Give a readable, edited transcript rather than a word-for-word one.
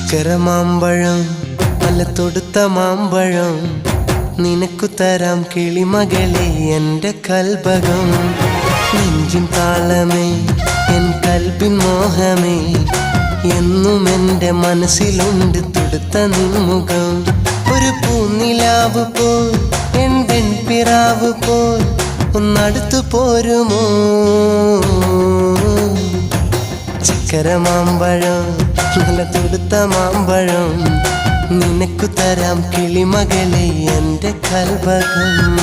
ചക്കര മാമ്പഴം നല്ല തൊടുത്ത മാമ്പഴം നിനക്കു തരാം കിളിമകളെ എൻ്റെ കൽബകം. നെഞ്ചിൻ താളമേ എൻ കൽബിൻ മോഹമേ എന്നും എൻ്റെ മനസ്സിലുണ്ട് തൊടുത്ത നിൻമുഖം. ഒരു പൂനിലാവ് പോൽ എൻ വെൺപിറാവ് പോൽ ഒന്നടുത്തു പോരുമോ? ചക്കര മാമ്പഴം നല്ല തൊടുത്ത മാമ്പഴം നിനക്കു തരാം കിളിമകളെ എൻ്റെ കൽബകം.